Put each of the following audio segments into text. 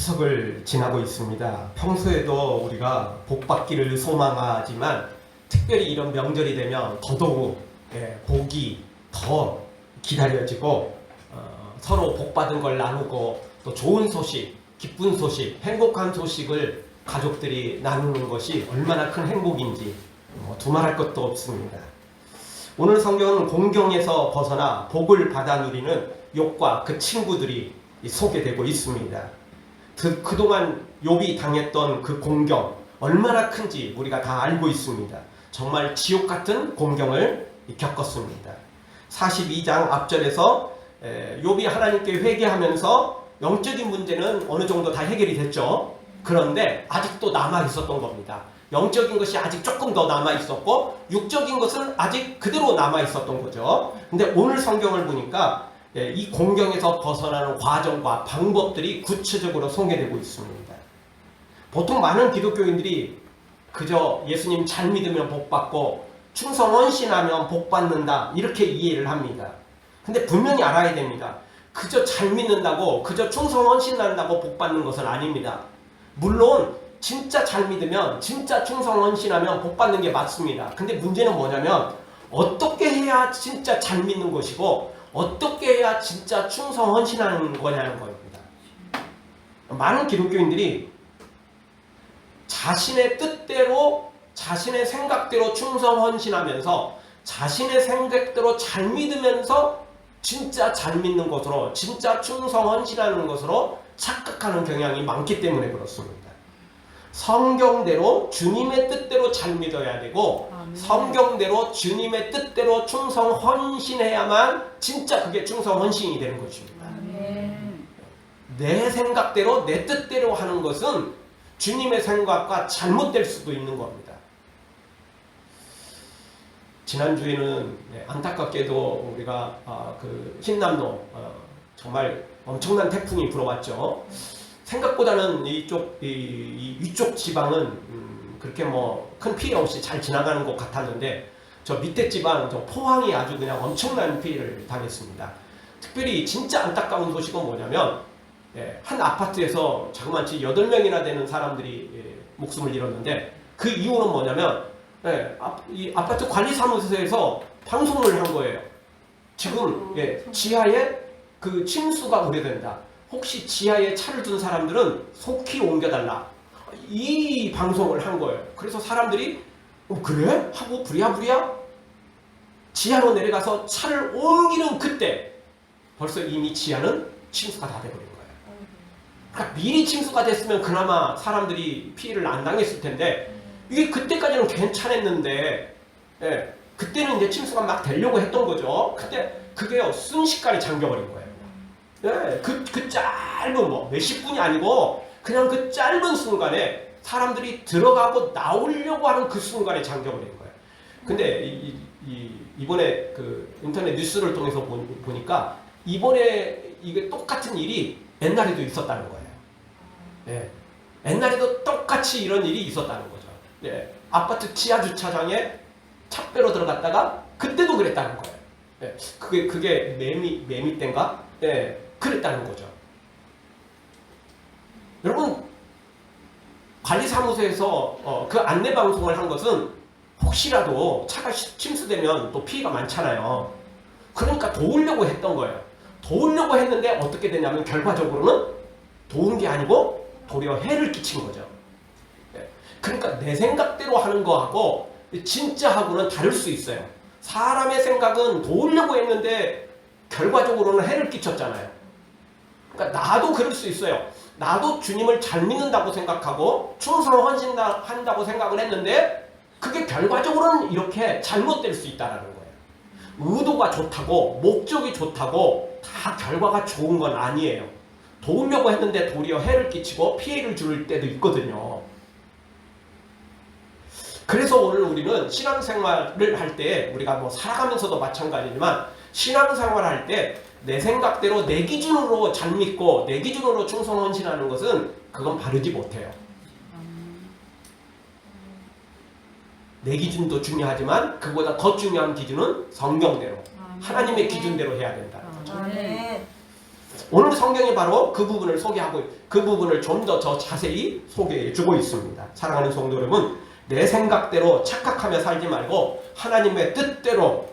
추석을 지나고 있습니다. 평소에도 우리가 복 받기를 소망하지만 특별히 이런 명절이 되면 더더욱 복이 더 기다려지고 서로 복 받은 걸 나누고 또 좋은 소식, 기쁜 소식, 행복한 소식을 가족들이 나누는 것이 얼마나 큰 행복인지 두말할 것도 없습니다. 오늘 성경은 공경에서 벗어나 복을 받아 누리는 욥과 그 친구들이 소개되고 있습니다. 그동안 욥이 당했던 그 공경 얼마나 큰지 우리가 다 알고 있습니다. 정말 지옥 같은 공경을 겪었습니다. 42장 앞절에서 욥이 하나님께 회개하면서 영적인 문제는 어느 정도 다 해결이 됐죠. 그런데 아직도 남아 있었던 겁니다. 영적인 것이 아직 조금 더 남아 있었고 육적인 것은 아직 그대로 남아 있었던 거죠. 근데 오늘 성경을 보니까 이 공경에서 벗어나는 과정과 방법들이 구체적으로 소개되고 있습니다. 보통 많은 기독교인들이 그저 예수님 잘 믿으면 복 받고 충성 헌신하면 복 받는다 이렇게 이해를 합니다. 근데 분명히 알아야 됩니다. 그저 잘 믿는다고 그저 충성 헌신한다고 복 받는 것은 아닙니다. 물론 진짜 잘 믿으면 진짜 충성 헌신하면 복 받는 게 맞습니다. 근데 문제는 뭐냐면 어떻게 해야 진짜 잘 믿는 것이고 어떻게 해야 진짜 충성 헌신하는 거냐는 겁니다. 많은 기독교인들이 자신의 뜻대로 자신의 생각대로 충성 헌신하면서 자신의 생각대로 잘 믿으면서 진짜 잘 믿는 것으로 진짜 충성 헌신하는 것으로 착각하는 경향이 많기 때문에 그렇습니다. 성경대로 주님의 뜻대로 잘 믿어야 되고 성경대로 주님의 뜻대로 충성 헌신해야만 진짜 그게 충성 헌신이 되는 것입니다. 내 생각대로 내 뜻대로 하는 것은 주님의 생각과 잘못될 수도 있는 겁니다. 지난주에는 안타깝게도 우리가 그 흰남노 정말 엄청난 태풍이 불어왔죠. 생각보다는 위쪽 지방은 그렇게 큰 피해 없이 잘 지나가는 것 같았는데 저 밑에 지방 저 포항이 아주 그냥 엄청난 피해를 당했습니다. 특별히 진짜 안타까운 소식은 뭐냐면 한 아파트에서 자그마치 8명이나 되는 사람들이 목숨을 잃었는데 그 이유는 뭐냐면 이 아파트 관리사무소에서 방송을 한 거예요. 지금 지하에 그 침수가 우려된다. 혹시 지하에 차를 둔 사람들은 속히 옮겨달라. 이 방송을 한 거예요. 그래서 사람들이 그래? 하고 부랴부랴 지하로 내려가서 차를 옮기는 그때 벌써 이미 지하는 침수가 다 돼버린 거예요. 그러니까 미리 침수가 됐으면 그나마 사람들이 피해를 안 당했을 텐데 이게 그때까지는 괜찮았는데 그때는 이제 침수가 막 되려고 했던 거죠. 그때 그게요 순식간에 잠겨버린 거예요. 그 짧은 몇십 분이 아니고 그냥 그 짧은 순간에 사람들이 들어가고 나오려고 하는 그 순간에 잠겨버린 거예요. 근데 이번에 그 인터넷 뉴스를 통해서 보니까 이번에 이게 똑같은 일이 옛날에도 있었다는 거예요. 옛날에도 똑같이 이런 일이 있었다는 거죠. 아파트 지하 주차장에 차 빼러 들어갔다가 그때도 그랬다는 거예요. 그게 매미 때인가? 그랬다는 거죠. 여러분 관리사무소에서 그 안내방송을 한 것은 혹시라도 차가 침수되면 또 피해가 많잖아요. 그러니까 도우려고 했던 거예요. 도우려고 했는데 어떻게 되냐면 결과적으로는 도운 게 아니고 도리어 해를 끼친 거죠. 그러니까 내 생각대로 하는 거하고 진짜하고는 다를 수 있어요. 사람의 생각은 도우려고 했는데 결과적으로는 해를 끼쳤잖아요. 그러니까 나도 그럴 수 있어요. 나도 주님을 잘 믿는다고 생각하고 충성 헌신한다고 생각을 했는데 그게 결과적으로는 이렇게 잘못될 수 있다는 거예요. 의도가 좋다고 목적이 좋다고 다 결과가 좋은 건 아니에요. 도우려고 했는데 도리어 해를 끼치고 피해를 줄 때도 있거든요. 그래서 오늘 우리는 신앙생활을 할 때 우리가 살아가면서도 마찬가지지만 신앙생활을 할 때 내 생각대로 내 기준으로 잘 믿고 내 기준으로 충성 헌신하는 것은 그건 바르지 못해요. 내 기준도 중요하지만 그보다 더 중요한 기준은 성경대로 하나님의 기준대로 해야 된다는 거죠. 오늘 성경이 바로 그 부분을 소개하고 그 부분을 좀 더 자세히 소개해 주고 있습니다. 사랑하는 성도 여러분, 내 생각대로 착각하며 살지 말고 하나님의 뜻대로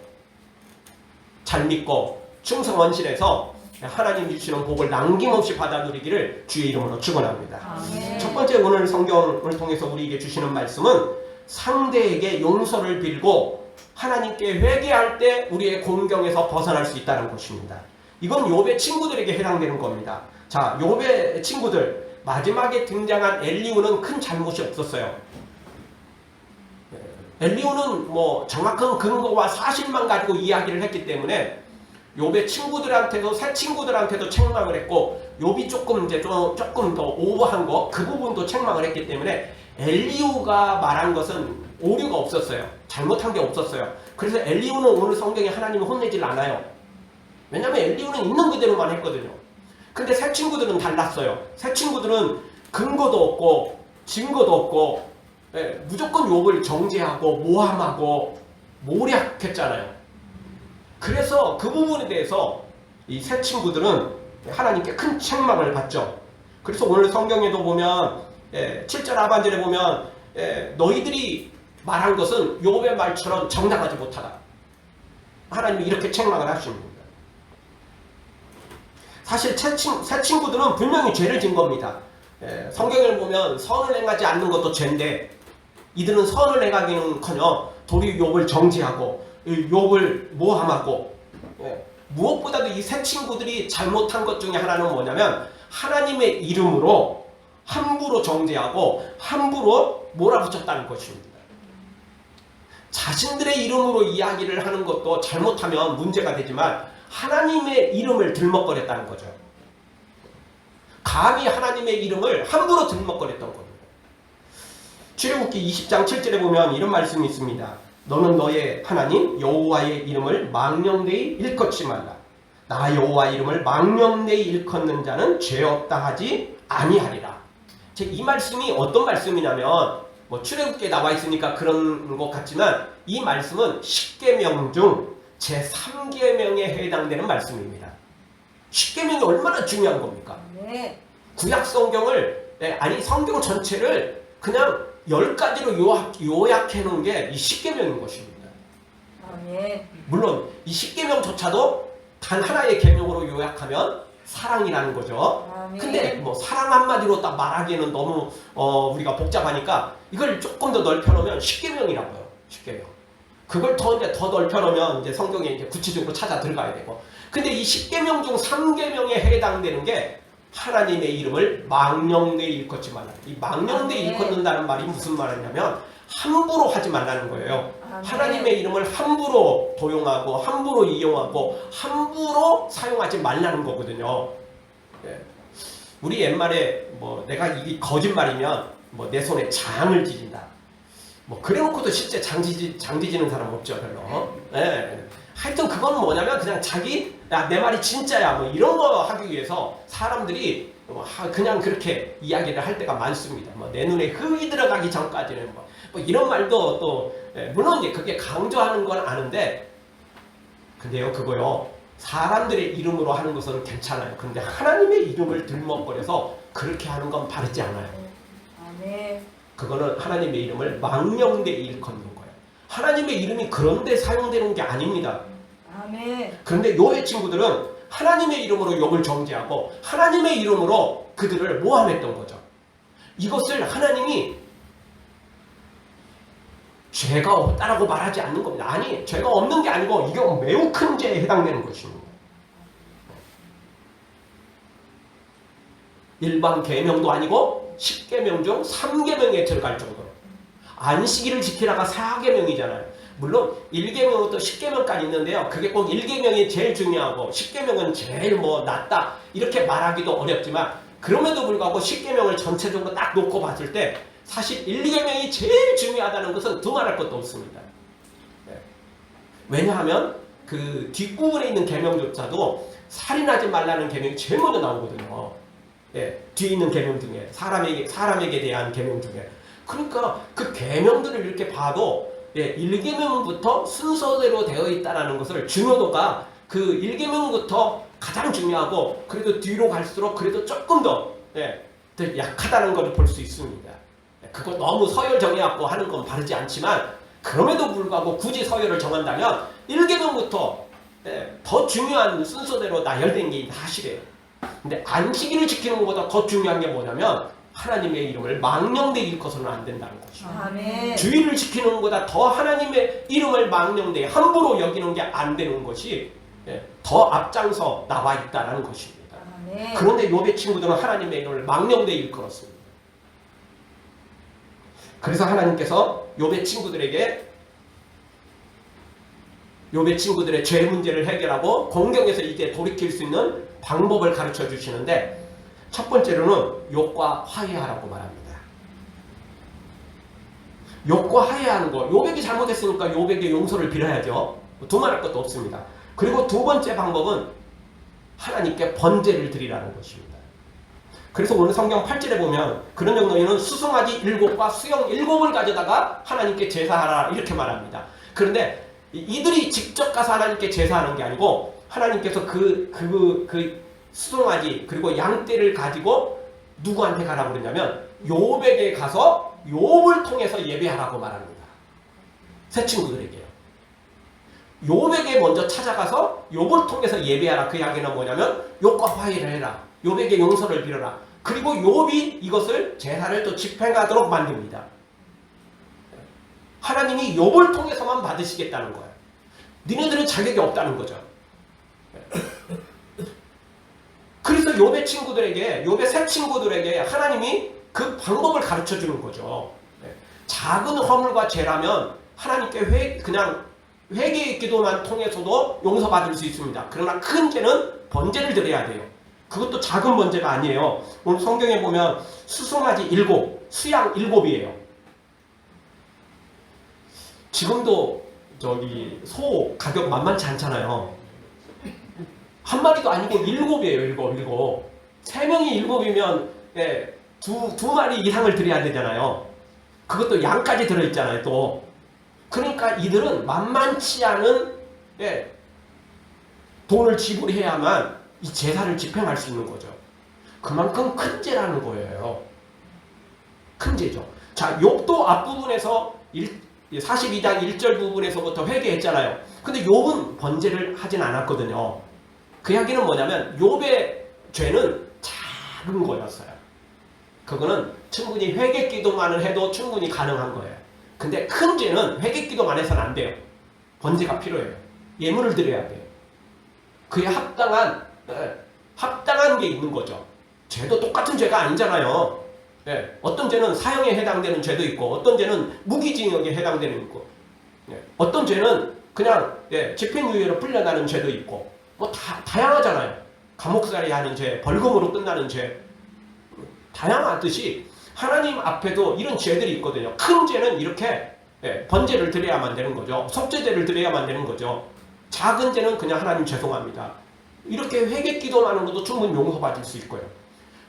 잘 믿고 충성원실해서 하나님 주시는 복을 남김없이 받아 누리기를 주의 이름으로 축원합니다. 첫 번째 오늘 성경을 통해서 우리에게 주시는 말씀은 상대에게 용서를 빌고 하나님께 회개할 때 우리의 공경에서 벗어날 수 있다는 것입니다. 이건 욥의 친구들에게 해당되는 겁니다. 자, 욥의 친구들 마지막에 등장한 엘리후는 큰 잘못이 없었어요. 엘리후는 뭐 정확한 근거와 사실만 가지고 이야기를 했기 때문에 욥의 친구들한테도 새 친구들한테도 책망을 했고 욥이 조금 더 오버한 거 그 부분도 책망을 했기 때문에 엘리후가 말한 것은 오류가 없었어요. 잘못한 게 없었어요. 그래서 엘리후는 오늘 성경에 하나님을 혼내질 않아요. 왜냐하면 엘리후는 있는 그대로만 했거든요. 근데 새 친구들은 달랐어요. 새 친구들은 근거도 없고 증거도 없고 무조건 욥을 정죄하고 모함하고 모략했잖아요. 그래서 그 부분에 대해서 이 새 친구들은 하나님께 큰 책망을 받죠. 그래서 오늘 성경에도 보면 7절 하반절에 보면 너희들이 말한 것은 욥의 말처럼 정당하지 못하다. 하나님이 이렇게 책망을 하십니다. 사실 새 친구들은 분명히 죄를 진 겁니다. 성경을 보면 선을 행하지 않는 것도 죄인데 이들은 선을 행하기는커녕 도리 욥을 정죄하고 욥을 모함하고 무엇보다도 이 새 친구들이 잘못한 것 중에 하나는 뭐냐면 하나님의 이름으로 함부로 정죄하고 함부로 몰아붙였다는 것입니다. 자신들의 이름으로 이야기를 하는 것도 잘못하면 문제가 되지만 하나님의 이름을 들먹거렸다는 거죠. 감히 하나님의 이름을 함부로 들먹거렸던 겁니다. 출애굽기 20장 7절에 보면 이런 말씀이 있습니다. 너는 너의 하나님 여호와의 이름을 망령되이 일컫지 말라. 나 여호와 이름을 망령되이 일컫는 자는 죄 없다 하지 아니하리라. 이 말씀이 어떤 말씀이냐면 뭐 출애굽기에 나와 있으니까 그런 것 같지만 이 말씀은 10계명 중 제3계명에 해당되는 말씀입니다. 10계명이 얼마나 중요한 겁니까? 네. 구약 성경을 아니 성경 전체를 그냥 10가지로 요약해 놓은 게 이 10계명인 것입니다. 네. 물론 이 10계명조차도 단 하나의 계명으로 요약하면 사랑이라는 거죠. 근데 뭐 사랑 한마디로 딱 말하기에는 너무 우리가 복잡하니까 이걸 조금 더 넓혀놓으면 10계명이라고요. 10계명. 그걸 더 넓혀놓으면 이제 성경에 이제 구체적으로 찾아 들어가야 되고. 근데 이 10계명 중 3계명에 해당되는 게 하나님의 이름을 망령되이 일컫지 말라. 이 망령되이 일컫는다는 말이 무슨 말이냐면 함부로 하지 말라는 거예요. 하나님의 이름을 함부로 도용하고 함부로 이용하고 함부로 사용하지 말라는 거거든요. 우리 옛말에 뭐 내가 이게 거짓말이면 뭐 내 손에 장을 지진다. 뭐 그래놓고도 실제 장 지지는 사람 없죠, 별로. 하여튼 그건 뭐냐면 그냥 자기 내 말이 진짜야 뭐 이런 거 하기 위해서 사람들이 그냥 그렇게 이야기를 할 때가 많습니다. 뭐 내 눈에 흙이 들어가기 전까지는 뭐 이런 말도 또 물론 이제 그게 강조하는 건 아는데 근데요 그거요 사람들의 이름으로 하는 것은 괜찮아요. 그런데 하나님의 이름을 들먹거려서 그렇게 하는 건 바르지 않아요. 그거는 하나님의 이름을 망령되이 일컫는 거예요. 하나님의 이름이 그런데 사용되는 게 아닙니다. 그런데 욥의 친구들은 하나님의 이름으로 욥을 정죄하고 하나님의 이름으로 그들을 모함했던 거죠. 이것을 하나님이 죄가 없다라고 말하지 않는 겁니다. 아니, 죄가 없는 게 아니고 이게 매우 큰 죄에 해당되는 것입니다. 일반 계명도 아니고 10계명 중 3계명에 들어갈 정도로 안식일을 지키라가 4계명이잖아요. 물론 1계명부터 10계명까지 있는데요. 그게 꼭 1계명이 제일 중요하고 10계명은 제일 낫다 이렇게 말하기도 어렵지만 그럼에도 불구하고 10계명을 전체적으로 딱 놓고 봤을 때 사실 1, 2계명이 제일 중요하다는 것은 두말할 것도 없습니다. 왜냐하면 그 뒷부분에 있는 계명조차도 살인하지 말라는 계명이 제일 먼저 나오거든요. 뒤에 있는 계명 중에 사람에게 대한 계명 중에 그러니까 그 계명들을 이렇게 봐도 1계명부터 순서대로 되어 있다는 것을 중요도가 그 1계명부터 가장 중요하고 그래도 뒤로 갈수록 그래도 조금 더 약하다는 것을 볼 수 있습니다. 그거 너무 서열 정해갖고 하는 건 바르지 않지만 그럼에도 불구하고 굳이 서열을 정한다면 1계명부터 더 중요한 순서대로 나열된 게 사실이에요. 근데 안식일을 지키는 것보다 더 중요한 게 뭐냐면 하나님의 이름을 망령되이 일컬어서는 안 된다는 것이죠. 아멘. 주일을 지키는 것보다 더 하나님의 이름을 망령되이 함부로 여기는 게 안 되는 것이 더 앞장서 나와 있다는 것입니다. 아멘. 그런데 욥의 친구들은 하나님의 이름을 망령되이 일컬었습니다. 그래서 하나님께서 욥의 친구들의 죄 문제를 해결하고 공경에서 이제 돌이킬 수 있는 방법을 가르쳐 주시는데 첫 번째로는 욥과 화해하라고 말합니다. 욥과 화해하는 거. 욥에게 잘못했으니까 욥에게 용서를 빌어야죠. 두말할 것도 없습니다. 그리고 두 번째 방법은 하나님께 번제를 드리라는 것입니다. 그래서 오늘 성경 8절에 보면 그런 너희는 수송아지 7과 수영 7을 가져다가 하나님께 제사하라 이렇게 말합니다. 그런데 이들이 직접 가서 하나님께 제사하는 게 아니고 하나님께서 그 수송아지 그리고 양떼를 가지고 누구한테 가라고 그러냐면 욥에게 가서 욥을 통해서 예배하라고 말합니다. 새 친구들에게요. 욥에게 먼저 찾아가서 욥을 통해서 예배하라. 그 이야기는 뭐냐면 욥과 화해를 해라. 욥에게 용서를 빌어라. 그리고 욥이 이것을 제사를 또 집행하도록 만듭니다. 하나님이 욥을 통해서만 받으시겠다는 거예요. 니네들은 자격이 없다는 거죠. 그래서 욥의 친구들에게, 욥의 새 친구들에게 하나님이 그 방법을 가르쳐 주는 거죠. 작은 허물과 죄라면 하나님께 그냥 회개의 기도만 통해서도 용서받을 수 있습니다. 그러나 큰 죄는 번제를 드려야 돼요. 그것도 작은 번제가 아니에요. 오늘 성경에 보면 수송아지 7, 수양 7이에요. 지금도 소 가격 만만치 않잖아요. 한 마리도 아니고 7이에요. 7. 3명이 7이면 두 마리 이상을 드려야 되잖아요. 그것도 양까지 들어있잖아요. 또 그러니까 이들은 만만치 않은 돈을 지불해야만 이 제사를 집행할 수 있는 거죠. 그만큼 큰 죄라는 거예요. 큰 죄죠. 자, 욥도 앞부분에서 42장 1절 부분에서부터 회개했잖아요. 근데 욥은 번제를 하진 않았거든요. 그 이야기는 뭐냐면 욥의 죄는 작은 거였어요. 그거는 충분히 회개 기도만을 해도 충분히 가능한 거예요. 근데 큰 죄는 회개 기도만 해서는 안 돼요. 번제가 필요해요. 예물을 드려야 돼요. 그에 합당한 게 있는 거죠. 죄도 똑같은 죄가 아니잖아요. 어떤 죄는 사형에 해당되는 죄도 있고 어떤 죄는 무기징역에 해당되는 있고 어떤 죄는 그냥 집행유예로 풀려나는 죄도 있고 뭐 다양하잖아요. 감옥살이 하는 죄, 벌금으로 끝나는 죄 다양하듯이 하나님 앞에도 이런 죄들이 있거든요. 큰 죄는 이렇게 번제를 드려야만 되는 거죠. 속죄제를 드려야만 되는 거죠. 작은 죄는 그냥 하나님 죄송합니다. 이렇게 회개기도만으로도 충분히 용서받을 수 있고요.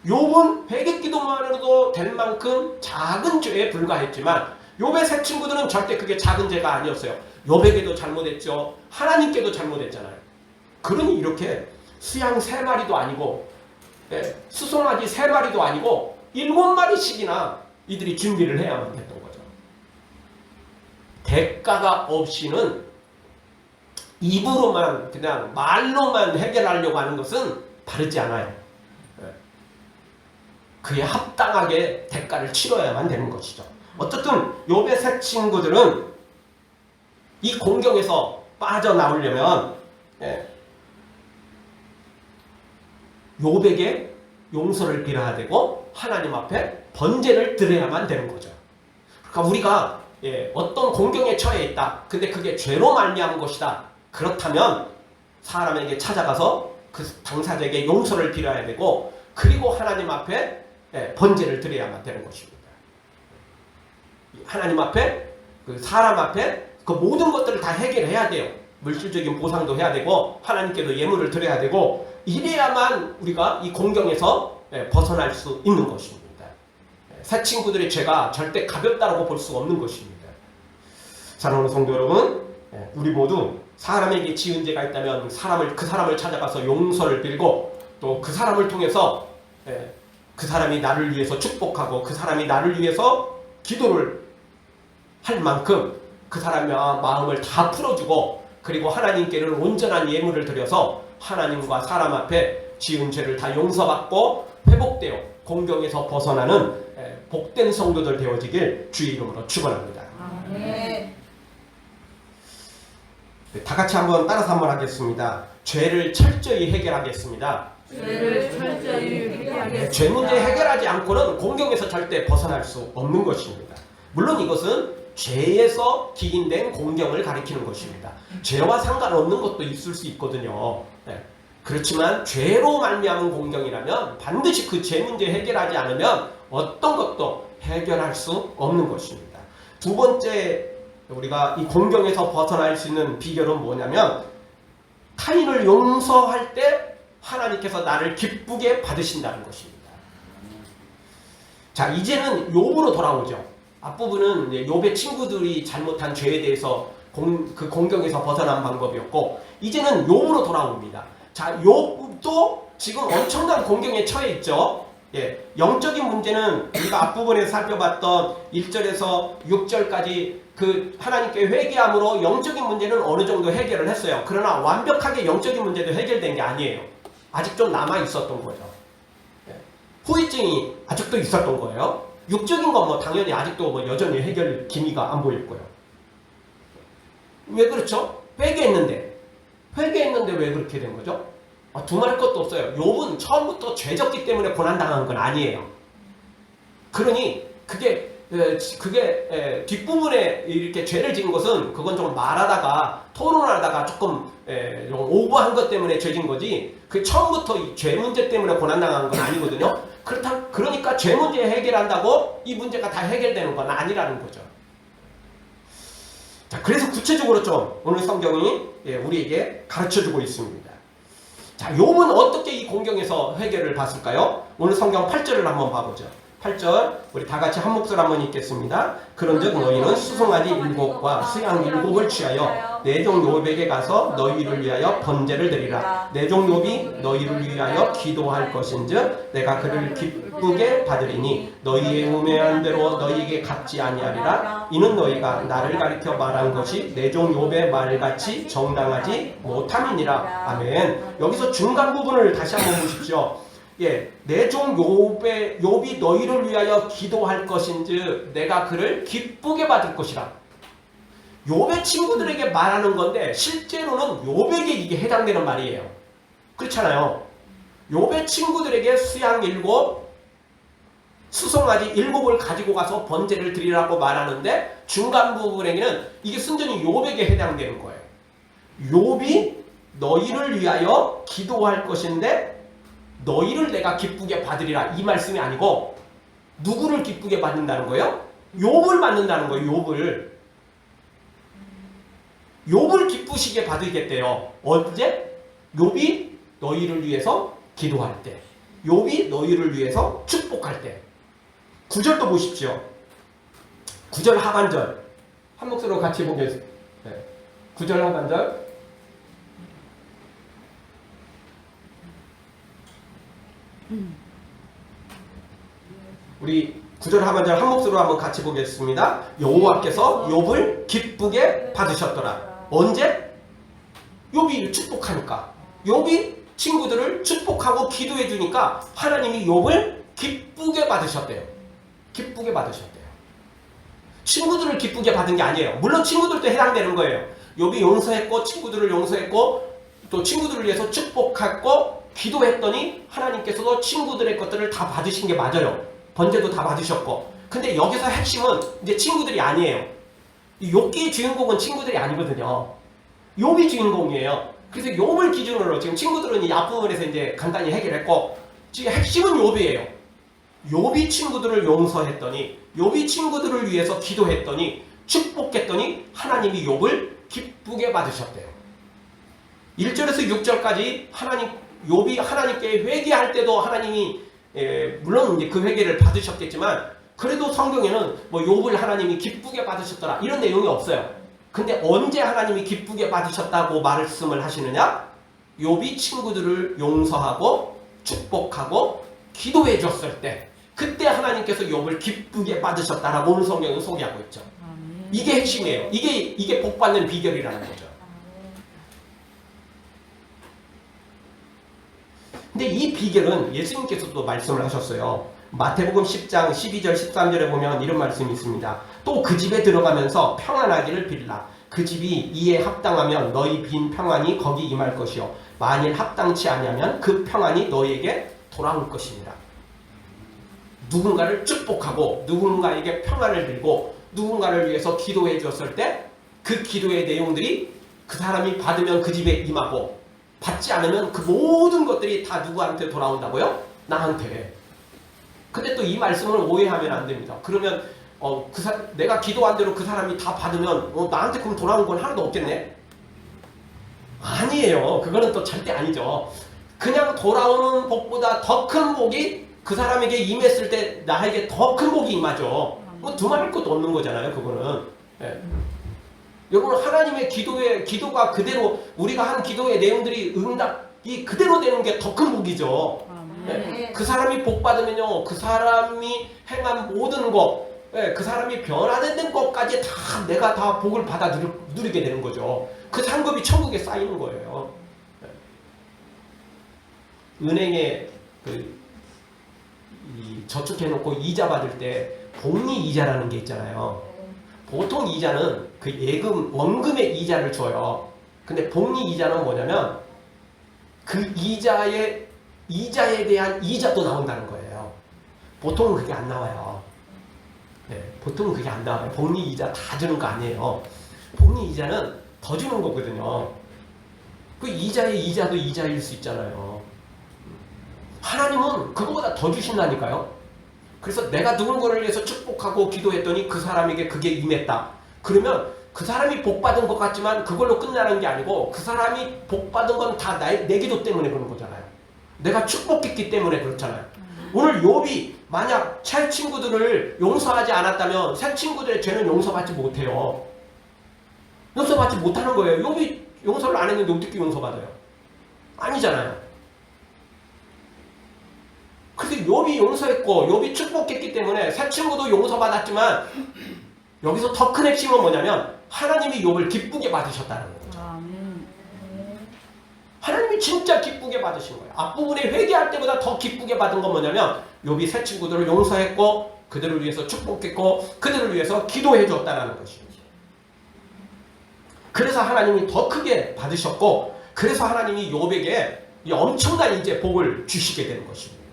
욥은 회개기도만으로도 될 만큼 작은 죄에 불과했지만 욥의 새 친구들은 절대 그게 작은 죄가 아니었어요. 욥에게도 잘못했죠. 하나님께도 잘못했잖아요. 그러니 이렇게 수양 3마리도 아니고 수송아지 3마리도 아니고 7마리씩이나 이들이 준비를 해야만 했던 거죠. 대가가 없이는 입으로만 그냥 말로만 해결하려고 하는 것은 바르지 않아요. 그에 합당하게 대가를 치러야만 되는 것이죠. 어쨌든 욥의 새 친구들은 이 공경에서 빠져나오려면 욥에게 용서를 빌어야 되고 하나님 앞에 번제를 드려야만 되는 거죠. 그러니까 우리가 어떤 공경에 처해 있다. 근데 그게 죄로 말미암은 것이다. 그렇다면 사람에게 찾아가서 그 당사자에게 용서를 빌어야 되고 그리고 하나님 앞에 번제를 드려야만 되는 것입니다. 하나님 앞에 그 사람 앞에 그 모든 것들을 다 해결해야 돼요. 물질적인 보상도 해야 되고 하나님께도 예물을 드려야 되고 이래야만 우리가 이 공경에서 벗어날 수 있는 것입니다. 새 친구들의 죄가 절대 가볍다고 볼 수 없는 것입니다. 사랑하는 성도 여러분, 우리 모두 사람에게 지은 죄가 있다면 그 사람을 찾아가서 용서를 빌고 또 그 사람을 통해서 그 사람이 나를 위해서 축복하고 그 사람이 나를 위해서 기도를 할 만큼 그 사람의 마음을 다 풀어주고 그리고 하나님께는 온전한 예물을 드려서 하나님과 사람 앞에 지은 죄를 다 용서받고 회복되어 공경에서 벗어나는 복된 성도들 되어지길 주의 이름으로 축원합니다. 네. 다 같이 한번 따라서 한번 하겠습니다. 죄를 철저히 해결하겠습니다. 죄를 철저히 회개하겠습니다. 죄 문제 해결하지 않고는 공경에서 절대 벗어날 수 없는 것입니다. 물론 이것은 죄에서 기인된 공경을 가리키는 것입니다. 죄와 상관없는 것도 있을 수 있거든요. 그렇지만 죄로 말미암은 공경이라면 반드시 그 죄 문제 해결하지 않으면 어떤 것도 해결할 수 없는 것입니다. 두 번째 우리가 이 공경에서 벗어날 수 있는 비결은 뭐냐면 타인을 용서할 때 하나님께서 나를 기쁘게 받으신다는 것입니다. 자, 이제는 욥으로 돌아오죠. 앞부분은 욥의 친구들이 잘못한 죄에 대해서 그 공경에서 벗어난 방법이었고 이제는 욥으로 돌아옵니다. 자, 욥도 지금 엄청난 공경에 처해 있죠. 영적인 문제는 우리가 앞부분에서 살펴봤던 1절에서 6절까지 그 하나님께 회개함으로 영적인 문제는 어느 정도 해결을 했어요. 그러나 완벽하게 영적인 문제도 해결된 게 아니에요. 아직 좀 남아 있었던 거죠. 후유증이 아직도 있었던 거예요. 육적인 건 뭐 당연히 아직도 뭐 여전히 해결 기미가 안 보일 거예요. 왜 그렇죠? 회개했는데 왜 그렇게 된 거죠? 두말할 것도 없어요. 욥은 처음부터 죄졌기 때문에 고난당한 건 아니에요. 그러니 그게 뒷부분에 이렇게 죄를 지은 것은 그건 좀 말하다가 토론하다가 조금 오버한 것 때문에 죄진 거지 그 처음부터 이 죄 문제 때문에 고난당한 건 아니거든요. 그러니까 죄 문제 해결한다고 이 문제가 다 해결되는 건 아니라는 거죠. 자, 그래서 구체적으로 좀 오늘 성경이 우리에게 가르쳐주고 있습니다. 자, 욥은 어떻게 이 공경에서 해결을 봤을까요? 오늘 성경 8절을 한번 봐보죠. 8절 우리 다 같이 한 목소리 한번 읽겠습니다. 그런즉 너희는 수송아지 7과 수양 7을 취하여 내 종 욥에게 가서 너희를 위하여 번제를 드리라. 내 종 욥이 너희를 위하여 기도할 것인즉 내가 그를 기쁘게 받으리니 너희의 우매한 대로 너희에게 갚지 아니하리라. 이는 너희가 나를 가리켜 말한 것이 내 종 욥의 말같이 정당하지 못함이니라. 아멘. 여기서 중간 부분을 다시 한번 보십시오. 내 종 욥이 너희를 위하여 기도할 것인즉 내가 그를 기쁘게 받을 것이라. 욥의 친구들에게 말하는 건데 실제로는 욥에게 이게 해당되는 말이에요. 그렇잖아요. 욥의 친구들에게 수양 7, 수송아지 7을 가지고 가서 번제를 드리라고 말하는데 중간 부분에는 이게 순전히 욥에게 해당되는 거예요. 욥이 너희를 위하여 기도할 것인데 너희를 내가 기쁘게 받으리라 이 말씀이 아니고 누구를 기쁘게 받는다는 거예요? 욥을 받는다는 거예요. 욥을 기쁘시게 받으겠대요. 언제? 욥이 너희를 위해서 기도할 때, 욥이 너희를 위해서 축복할 때. 9절도 보십시오. 9절 하반절 한 목소리로 같이 보겠습니다. 9절 하반절 우리 9절 하반절 한 목소리로 한번 같이 보겠습니다. 여호와께서 욥을 기쁘게 받으셨더라. 언제? 욥이 축복하니까. 욥이 친구들을 축복하고 기도해 주니까 하나님이 욥을 기쁘게 받으셨대요. 기쁘게 받으셨대요. 친구들을 기쁘게 받은 게 아니에요. 물론 친구들도 해당되는 거예요. 욥이 용서했고 친구들을 용서했고 또 친구들을 위해서 축복했고 기도했더니 하나님께서도 친구들의 것들을 다 받으신 게 맞아요. 번제도 다 받으셨고. 근데 여기서 핵심은 이제 친구들이 아니에요. 이 욥기의 주인공은 친구들이 아니거든요. 욥이 주인공이에요. 그래서 욥을 기준으로 지금 친구들은 이 앞부분에서 이제 간단히 해결했고 지금 핵심은 욥이에요. 욥이 친구들을 용서했더니 욥이 친구들을 위해서 기도했더니 축복했더니 하나님이 욥을 기쁘게 받으셨대요. 1절에서 6절까지 욥이 하나님께 회개할 때도 하나님이 물론 이제 그 회개를 받으셨겠지만 그래도 성경에는 뭐 욥을 하나님이 기쁘게 받으셨더라 이런 내용이 없어요. 근데 언제 하나님이 기쁘게 받으셨다고 말씀을 하시느냐? 욥이 친구들을 용서하고 축복하고 기도해 줬을 때, 그때 하나님께서 욥을 기쁘게 받으셨다라고 오늘 성경은 소개하고 있죠. 이게 핵심이에요. 이게 복 받는 비결이라는 거죠. 근데 이 비결은 예수님께서도 말씀을 하셨어요. 마태복음 10장 12절 13절에 보면 이런 말씀이 있습니다. 또 그 집에 들어가면서 평안하기를 빌라. 그 집이 이에 합당하면 너희 빈 평안이 거기 임할 것이요 만일 합당치 아니하면 그 평안이 너희에게 돌아올 것입니다. 누군가를 축복하고 누군가에게 평안을 빌고 누군가를 위해서 기도해 주었을 때 그 기도의 내용들이 그 사람이 받으면 그 집에 임하고 받지 않으면 그 모든 것들이 다 누구한테 돌아온다고요? 나한테. 근데 또 이 말씀을 오해하면 안 됩니다. 그러면 내가 기도한 대로 그 사람이 다 받으면 나한테 그럼 돌아오는 건 하나도 없겠네? 아니에요. 그거는 또 절대 아니죠. 그냥 돌아오는 복보다 더 큰 복이 그 사람에게 임했을 때 나에게 더 큰 복이 임하죠. 뭐 두말할 것도 없는 거잖아요. 그거는. 예. 여러분 하나님의 기도가 그대로 우리가 한 기도의 내용들이 응답이 그대로 되는 게 더 큰 복이죠. 예. 그 사람이 복 받으면요, 그 사람이 행한 모든 것, 예, 그 사람이 변화된 것까지 다 내가 다 복을 받아 누리게 되는 거죠. 그 상급이 천국에 쌓이는 거예요. 예. 은행에 이 저축해놓고 이자 받을 때 복리 이자라는 게 있잖아요. 보통 이자는 그 원금의 이자를 줘요. 근데 복리 이자는 뭐냐면 그 이자에 대한 이자도 나온다는 거예요. 보통은 그게 안 나와요. 네, 보통은 그게 안 나와요. 복리 이자 다 주는 거 아니에요. 복리 이자는 더 주는 거거든요. 그 이자의 이자도 이자일 수 있잖아요. 하나님은 그거보다 더 주신다니까요. 그래서 내가 누군가를 위해서 축복하고 기도했더니 그 사람에게 그게 임했다. 그러면 그 사람이 복받은 것 같지만 그걸로 끝나는 게 아니고 그 사람이 복받은 건 다 내 기도 때문에 그런 거잖아요. 내가 축복했기 때문에 그렇잖아요. 오늘 욥이 만약 새 친구들을 용서하지 않았다면 새 친구들의 죄는 용서받지 못해요. 용서받지 못하는 거예요. 욥이 용서를 안 했는데 어떻게 용서받아요? 아니잖아요. 그래서 욥이 용서했고 욥이 축복했기 때문에 새 친구도 용서받았지만 여기서 더 큰 핵심은 뭐냐면 하나님이 욥을 기쁘게 받으셨다는 거죠. 하나님이 진짜 기쁘게 받으신 거예요. 앞부분에 회개할 때보다 더 기쁘게 받은 건 뭐냐면 욥이 새 친구들을 용서했고 그들을 위해서 축복했고 그들을 위해서 기도해 줬다는 것이죠. 그래서 하나님이 더 크게 받으셨고 그래서 하나님이 욥에게 엄청난 이제 복을 주시게 되는 것입니다.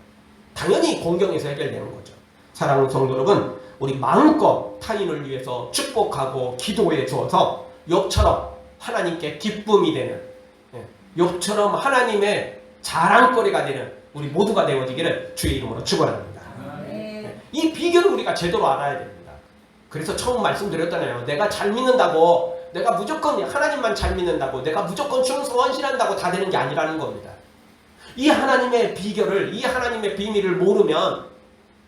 당연히 공경에서 해결되는 거죠. 사랑하는 성도 여러분, 우리 마음껏 타인을 위해서 축복하고 기도해 주어서 욥처럼 하나님께 기쁨이 되는, 욥처럼 하나님의 자랑거리가 되는 우리 모두가 되어지기를 주의 이름으로 축원합니다. 이 비결을 우리가 제대로 알아야 됩니다. 그래서 처음 말씀드렸잖아요. 내가 잘 믿는다고, 내가 무조건 하나님만 잘 믿는다고, 내가 무조건 충성 헌신한다고 다 되는 게 아니라는 겁니다. 이 하나님의 비결을, 이 하나님의 비밀을 모르면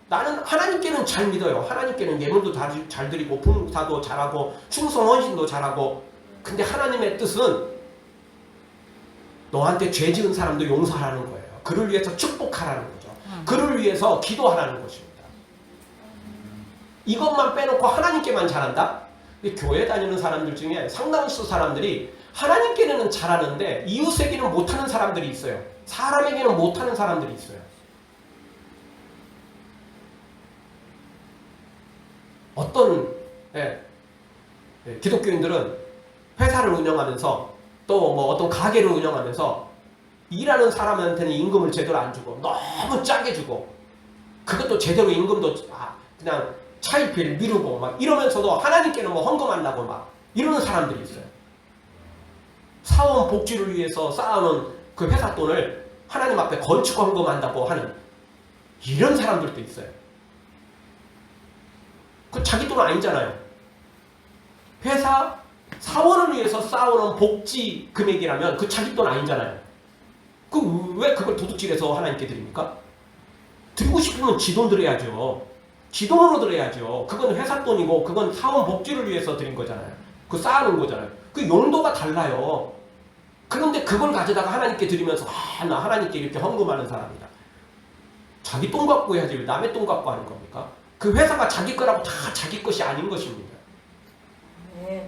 나는 하나님께는 잘 믿어요. 하나님께는 예물도 잘 드리고 봉사도 잘하고 충성 헌신도 잘하고, 근데 하나님의 뜻은 너한테 죄 지은 사람도 용서하라는 거예요. 그를 위해서 축복하라는 거죠. 그를 위해서 기도하라는 것입니다. 이것만 빼놓고 하나님께만 잘한다? 교회 다니는 사람들 중에 상당수 사람들이 하나님께는 잘하는데 이웃에게는 못하는 사람들이 있어요. 사람에게는 못하는 사람들이 있어요. 어떤 기독교인들은 회사를 운영하면서 또 뭐 어떤 가게를 운영하면서 일하는 사람한테는 임금을 제대로 안 주고 너무 짜게 주고, 그것도 제대로 임금도 그냥 차일피일 미루고 막 이러면서도 하나님께는 뭐 헌금한다고 막 이러는 사람들이 있어요. 사원 복지를 위해서 쌓아놓은 그 회사 돈을 하나님 앞에 건축 헌금한다고 하는 이런 사람들도 있어요. 그 자기 돈 아니잖아요. 회사 사원을 위해서 쌓아놓은 복지 금액이라면 그 자기 돈 아니잖아요. 왜 그걸 도둑질해서 하나님께 드립니까? 드리고 싶으면 지 돈 드려야죠. 지 돈으로 드려야죠. 그건 회사 돈이고 그건 사원 복지를 위해서 드린 거잖아요. 그 쌓아놓은 거잖아요. 그 용도가 달라요. 그런데 그걸 가져다가 하나님께 드리면서 나 하나님께 이렇게 헌금하는 사람이다. 자기 돈 갖고 해야지 왜 남의 돈 갖고 하는 겁니까? 그 회사가 자기 거라고 다 자기 것이 아닌 것입니다. 네.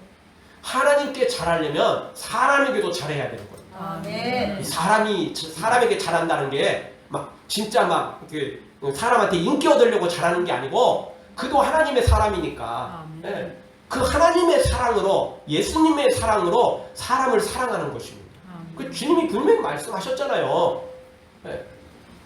하나님께 잘하려면 사람에게도 잘해야 되는 거예요. 아멘. 사람에게 잘한다는 게 막 진짜 막 사람한테 인기 얻으려고 잘하는 게 아니고 그도 하나님의 사람이니까 예, 그 하나님의 사랑으로 예수님의 사랑으로 사람을 사랑하는 것입니다. 그 주님이 분명히 말씀하셨잖아요. 예,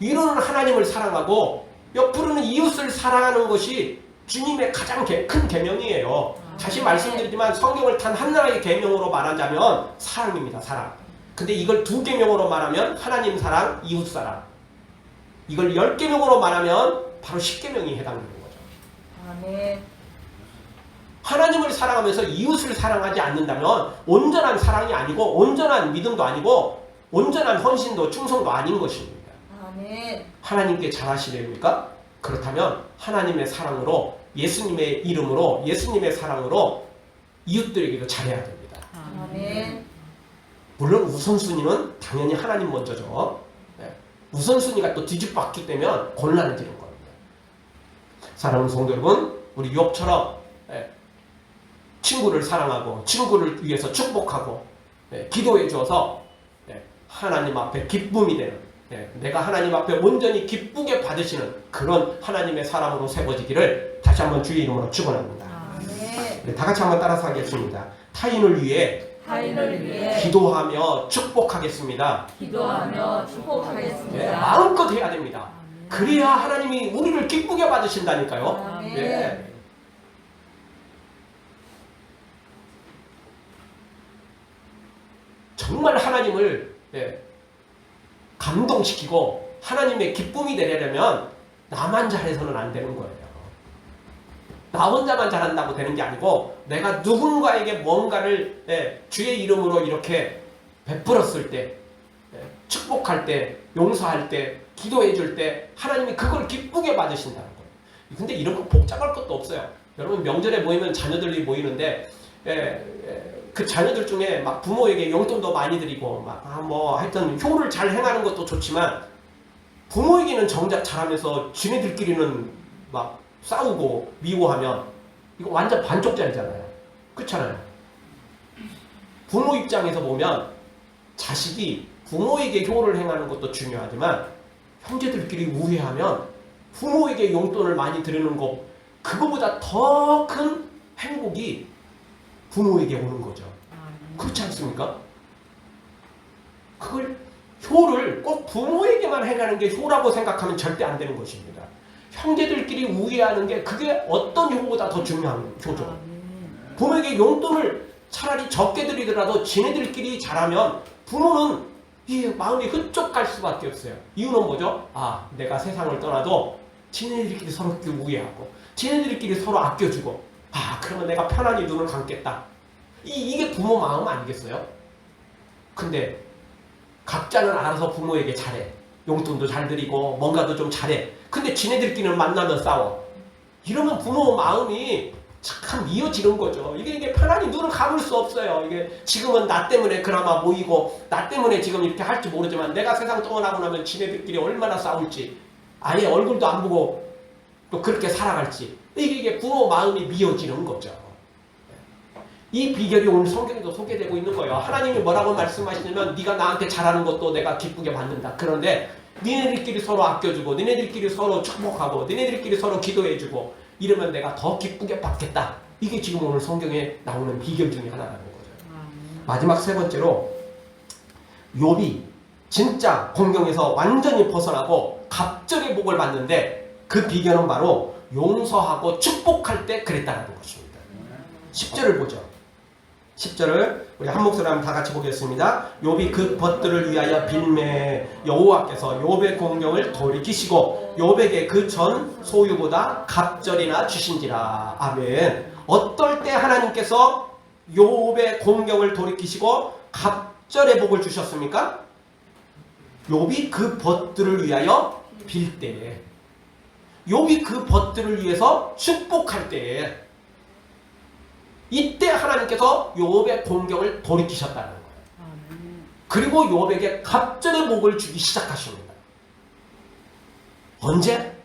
이루는 하나님을 사랑하고 옆으로는 이웃을 사랑하는 것이 주님의 가장 큰 계명이에요. 다시 말씀드리지만 성경을 단 하나의 계명으로 말하자면 사랑입니다. 사랑. 근데 이걸 두 계명으로 말하면 하나님 사랑, 이웃 사랑. 이걸 10계명으로 말하면 바로 10계명이 해당되는 거죠. 아멘. 하나님을 사랑하면서 이웃을 사랑하지 않는다면 온전한 사랑이 아니고 온전한 믿음도 아니고 온전한 헌신도 충성도 아닌 것입니다. 아멘. 하나님께 잘하시렵니까? 그렇다면 하나님의 사랑으로 예수님의 이름으로 예수님의 사랑으로 이웃들에게도 잘해야 됩니다. 아멘. 물론 우선순위는 당연히 하나님 먼저죠. 우선순위가 또 뒤집박기 되면 곤란해지는 겁니다. 사랑하는 성도 여러분, 우리 욥처럼 친구를 사랑하고 친구를 위해서 축복하고 기도해 주어서 하나님 앞에 기쁨이 되는 내가 하나님 앞에 온전히 기쁘게 받으시는 그런 하나님의 사람으로 세워지기를 다시 한번 주의 이름으로 축원합니다. 아멘. 다 같이 한번 따라서 하겠습니다. 타인을 위해 기도하며 축복하겠습니다. 기도하며 축복하겠습니다. 마음껏 해야 됩니다. 그래야 하나님이 우리를 기쁘게 받으신다니까요. 아멘. 네. 정말 하나님을 감동시키고 하나님의 기쁨이 되려면 나만 잘해서는 안 되는 거예요. 나 혼자만 잘한다고 되는 게 아니고 내가 누군가에게 뭔가를 주의 이름으로 이렇게 베풀었을 때 축복할 때 용서할 때 기도해 줄 때 하나님이 그걸 기쁘게 받으신다는 거예요. 근데 이런 거 복잡할 것도 없어요. 여러분 명절에 모이면 자녀들이 모이는데 그 자녀들 중에 막 부모에게 용돈도 많이 드리고 뭐 하여튼 효를 잘 행하는 것도 좋지만 부모에게는 정작 잘하면서 지네들끼리는 막 싸우고 미워하면 이거 완전 반쪽짜리잖아요. 그렇잖아요. 부모 입장에서 보면 자식이 부모에게 효를 행하는 것도 중요하지만 형제들끼리 우애하면 부모에게 용돈을 많이 드리는 것 그거보다 더 큰 행복이 부모에게 오는 거죠. 그렇지 않습니까? 그걸 효를 꼭 부모에게만 행하는 게 효라고 생각하면 절대 안 되는 것입니다. 형제들끼리 우애하는 게 그게 어떤 효보다 더 중요한 효죠. 부모에게 용돈을 차라리 적게 드리더라도 지네들끼리 잘하면 부모는 이 마음이 흡족할 수밖에 없어요. 이유는 뭐죠? 내가 세상을 떠나도 지네들끼리 서로 우애하고 지네들끼리 서로 아껴주고 그러면 내가 편안히 눈을 감겠다. 이게 부모 마음 아니겠어요? 근데 각자는 알아서 부모에게 잘해. 용돈도 잘 드리고 뭔가도 좀 잘해. 근데 지네들끼리는 만나면 싸워. 이러면 부모 마음이 참 미어지는 거죠. 이게 편안히 눈을 감을 수 없어요. 이게 지금은 나 때문에 그나마 모이고 나 때문에 지금 이렇게 할지 모르지만 내가 세상 떠나고 나면 지네들끼리 얼마나 싸울지 아예 얼굴도 안 보고 또 그렇게 살아갈지 이게 부모 마음이 미어지는 거죠. 이 비결이 오늘 성경에도 소개되고 있는 거예요. 하나님이 뭐라고 말씀하시냐면 네가 나한테 잘하는 것도 내가 기쁘게 받는다. 그런데 니네들끼리 서로 아껴주고 니네들끼리 서로 축복하고 니네들끼리 서로 기도해주고 이러면 내가 더 기쁘게 받겠다. 이게 지금 오늘 성경에 나오는 비결 중에 하나라는 거죠. 마지막 세 번째로 욥이 진짜 공경에서 완전히 벗어나고 갑절의 복을 받는데 그 비결은 바로 용서하고 축복할 때 그랬다는 것입니다. 10절을 보죠. 10절을 우리 한 목소리 한번 다 같이 보겠습니다. 욥이 그 벗들을 위하여 빌매 여호와께서 욥의 공경을 돌이키시고 욥에게 그 전 소유보다 갑절이나 주신지라. 아멘. 어떨 때 하나님께서 욥의 공경을 돌이키시고 갑절의 복을 주셨습니까? 욥이 그 벗들을 위하여 빌 때에, 욥이 그 벗들을 위해서 축복할 때에, 이때 하나님께서 욥의 공경을 돌이키셨다는 거예요. 그리고 욥에게 갑절의 복을 주기 시작하십니다. 언제?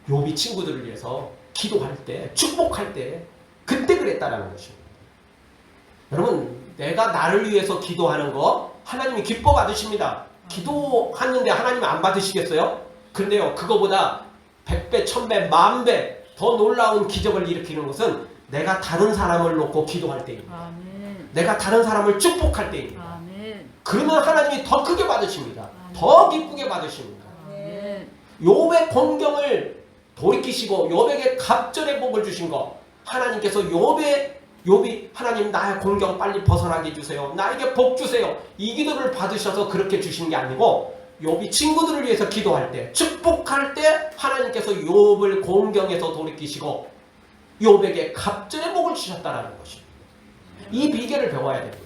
욥이 친구들을 위해서 기도할 때, 축복할 때, 그때 그랬다라는 것입니다. 여러분, 내가 나를 위해서 기도하는 거 하나님이 기뻐 받으십니다. 기도하는데 하나님이 안 받으시겠어요? 그런데요, 그거보다 100배, 1000배, 10,000배 더 놀라운 기적을 일으키는 것은 내가 다른 사람을 놓고 기도할 때입니다. 아멘. 내가 다른 사람을 축복할 때입니다. 아멘. 그러면 하나님이 더 크게 받으십니다. 더 기쁘게 받으십니다. 아멘. 욥의 공경을 돌이키시고 욥에게 갑절의 복을 주신 거, 하나님께서 욥이 하나님 나의 공경 빨리 벗어나게 해주세요. 나에게 복 주세요. 이 기도를 받으셔서 그렇게 주신 게 아니고 욥이 친구들을 위해서 기도할 때, 축복할 때 하나님께서 욥을 공경에서 돌이키시고 욥에게 갑절의 복을 주셨다는 것입니다. 이 비결을 배워야 됩니다.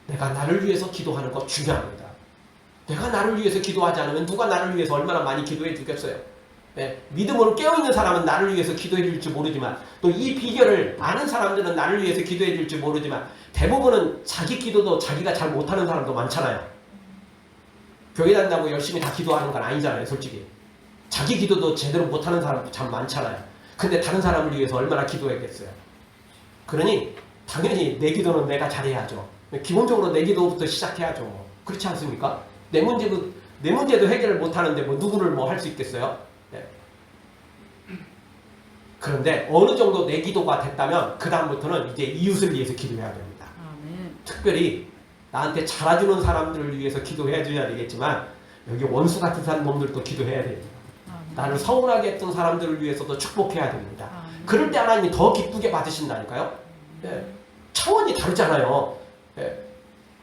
내가 나를 위해서 기도하는 것 중요합니다. 내가 나를 위해서 기도하지 않으면 누가 나를 위해서 얼마나 많이 기도해 주겠어요. 네, 믿음으로 깨어있는 사람은 나를 위해서 기도해 줄지 모르지만 또 이 비결을 아는 사람들은 나를 위해서 기도해 줄지 모르지만 대부분은 자기 기도도 자기가 잘 못하는 사람도 많잖아요. 교회 다닌다고 열심히 다 기도하는 건 아니잖아요. 솔직히 자기 기도도 제대로 못하는 사람도 참 많잖아요. 근데 다른 사람을 위해서 얼마나 기도했겠어요. 그러니 당연히 내 기도는 내가 잘해야죠. 기본적으로 내 기도부터 시작해야죠. 그렇지 않습니까? 내 문제도 해결을 못하는데 뭐 누구를 뭐 할 수 있겠어요? 네. 그런데 어느 정도 내 기도가 됐다면 그 다음부터는 이제 이웃을 위해서 기도해야 됩니다. 아멘. 특별히 나한테 잘해주는 사람들을 위해서 기도해 줘야 되겠지만 여기 원수 같은 놈들도 기도해야 됩니다. 아멘. 나를 서운하게 했던 사람들을 위해서도 축복해야 됩니다. 아멘. 그럴 때 하나님이 더 기쁘게 받으신다니까요. 네. 차원이 다르잖아요. 네.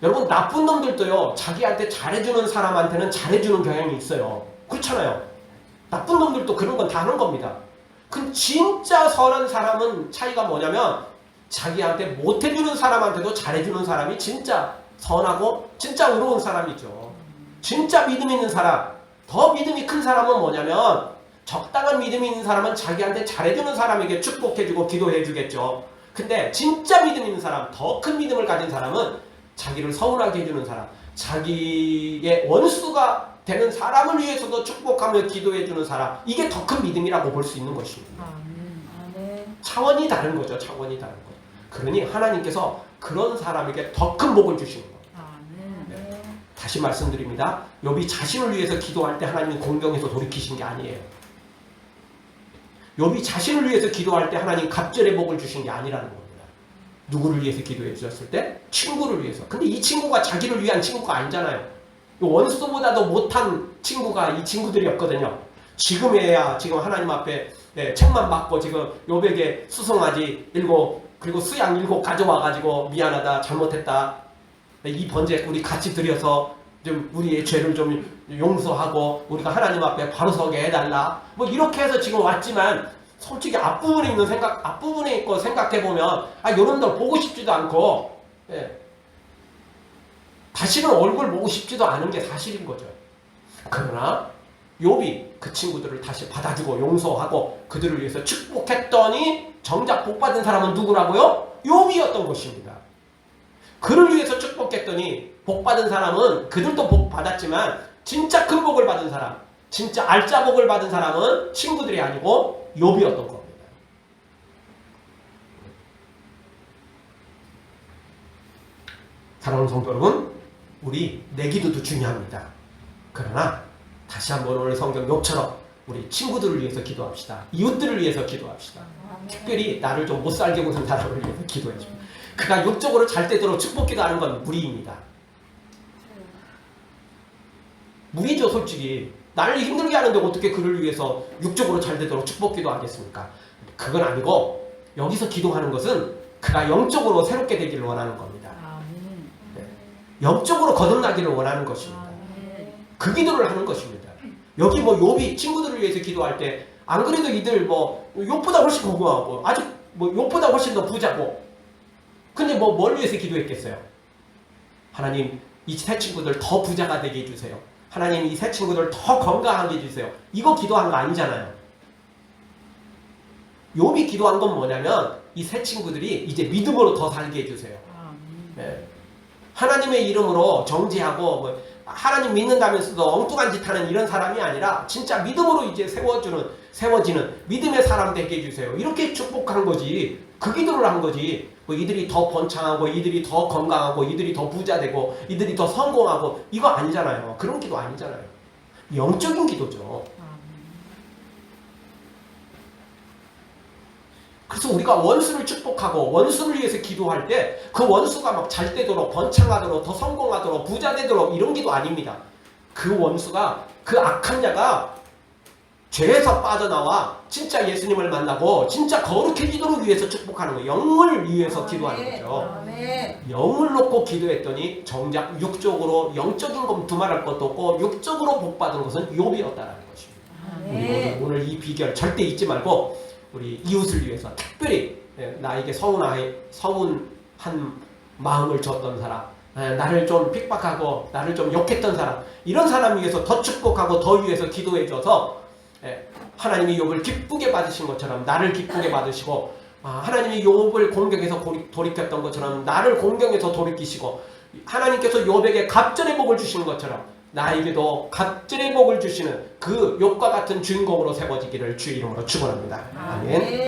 여러분 나쁜 놈들도요 자기한테 잘해주는 사람한테는 잘해주는 경향이 있어요. 그렇잖아요. 나쁜 놈들도 그런 건 다 하는 겁니다. 그럼 진짜 선한 사람은 차이가 뭐냐면 자기한테 못해주는 사람한테도 잘해주는 사람이 진짜 선하고 진짜 의로운 사람이죠. 진짜 믿음 있는 사람, 더 믿음이 큰 사람은 뭐냐면 적당한 믿음이 있는 사람은 자기한테 잘해주는 사람에게 축복해주고 기도해주겠죠. 근데 진짜 믿음 있는 사람, 더 큰 믿음을 가진 사람은 자기를 서운하게 해주는 사람, 자기의 원수가 되는 사람을 위해서도 축복하며 기도해주는 사람, 이게 더 큰 믿음이라고 볼 수 있는 것입니다. 아멘. 차원이 다른 거죠. 차원이 다른 거죠. 그러니 하나님께서 그런 사람에게 더 큰 복을 주시는 거예요. 아멘. 다시 말씀드립니다. 욥이 자신을 위해서 기도할 때 하나님이 공경에서 돌이키신 게 아니에요. 욥이 자신을 위해서 기도할 때 하나님 갑절의 복을 주신 게 아니라는 겁니다. 누구를 위해서 기도해 주셨을 때? 친구를 위해서. 근데 이 친구가 자기를 위한 친구가 아니잖아요. 원수보다도 못한 친구가 이 친구들이었거든요. 지금에야 지금 하나님 앞에 책만 받고 지금 욥에게 수송아지 7 그리고 수양 7 가져와가지고 미안하다 잘못했다 이 번제 우리 같이 드려서 좀 우리의 죄를 좀 용서하고 우리가 하나님 앞에 바로 서게 해달라 뭐 이렇게 해서 지금 왔지만 솔직히 앞부분에 있고 생각해보면 요런들 보고 싶지도 않고 다시는 얼굴 보고 싶지도 않은 게 사실인 거죠. 그러나 욥이 그 친구들을 다시 받아주고 용서하고 그들을 위해서 축복했더니 정작 복받은 사람은 누구라고요? 욥이었던 것입니다. 그를 위해서 축복했더니 복받은 사람은 그들도 복 받았지만 진짜 큰 복을 받은 사람, 진짜 알짜 복을 받은 사람은 친구들이 아니고 욥이었던 겁니다. 사랑하는 성도 여러분, 우리 내 기도도 중요합니다. 그러나 다시 한번 오늘 성경 욥처럼 우리 친구들을 위해서 기도합시다. 이웃들을 위해서 기도합시다. 특별히 나를 좀 못 살게 보는 사람을 위해서 기도해줍니다. 그가 육적으로 잘 되도록 축복기도 하는 건 무리입니다. 무리죠. 솔직히 나를 힘들게 하는데 어떻게 그를 위해서 육적으로 잘 되도록 축복기도 하겠습니까? 그건 아니고 여기서 기도하는 것은 그가 영적으로 새롭게 되기를 원하는 겁니다. 영적으로 거듭나기를 원하는 것입니다. 그 기도를 하는 것입니다. 여기 뭐 욥이 친구들을 위해서 기도할 때 안 그래도 이들 뭐 욥보다 훨씬 고고하고 아직 뭐 욥보다 훨씬 더 부자고 근데 뭐 뭘 위해서 기도했겠어요? 하나님 이 새 친구들 더 부자가 되게 해주세요. 하나님 이 새 친구들 더 건강하게 해주세요. 이거 기도한 거 아니잖아요. 욥이 기도한 건 뭐냐면 이 세 친구들이 이제 믿음으로 더 살게 해주세요. 아멘. 예. 하나님의 이름으로 정죄하고 뭐 하나님 믿는다면서도 엉뚱한 짓 하는 이런 사람이 아니라 진짜 믿음으로 이제 세워지는 믿음의 사람 되게 해주세요. 이렇게 축복한 거지. 그 기도를 한 거지. 뭐 이들이 더 번창하고 이들이 더 건강하고 이들이 더 부자되고 이들이 더 성공하고 이거 아니잖아요. 그런 기도 아니잖아요. 영적인 기도죠. 그래서 우리가 원수를 축복하고 원수를 위해서 기도할 때 그 원수가 막 잘 되도록 번창하도록 더 성공하도록 부자 되도록 이런 기도 아닙니다. 그 원수가 그 악한 자가 죄에서 빠져나와 진짜 예수님을 만나고 진짜 거룩해지도록 위해서 축복하는 거예요. 영을 위해서 기도하는 거죠. 아멘. 영을 놓고 기도했더니 정작 육적으로 영적인 건 두말할 것도 없고 육적으로 복받은 것은 욥이었다라는 것입니다. 아멘. 오늘 이 비결 절대 잊지 말고 우리 이웃을 위해서 특별히 나에게 서운한 마음을 줬던 사람, 나를 좀 핍박하고 나를 좀 욕했던 사람, 이런 사람 위해서 더 축복하고 더 위해서 기도해줘서 하나님이 욥을 기쁘게 받으신 것처럼 나를 기쁘게 받으시고, 하나님이 욥을 공경해서 돌이켰던 것처럼 나를 공경해서 돌이키시고, 하나님께서 욥에게 갑절의 복을 주신 것처럼 나에게도 갑절의 복을 주시는 그 욥과 같은 주인공으로 세워지기를 주의 이름으로 축원합니다. 아멘.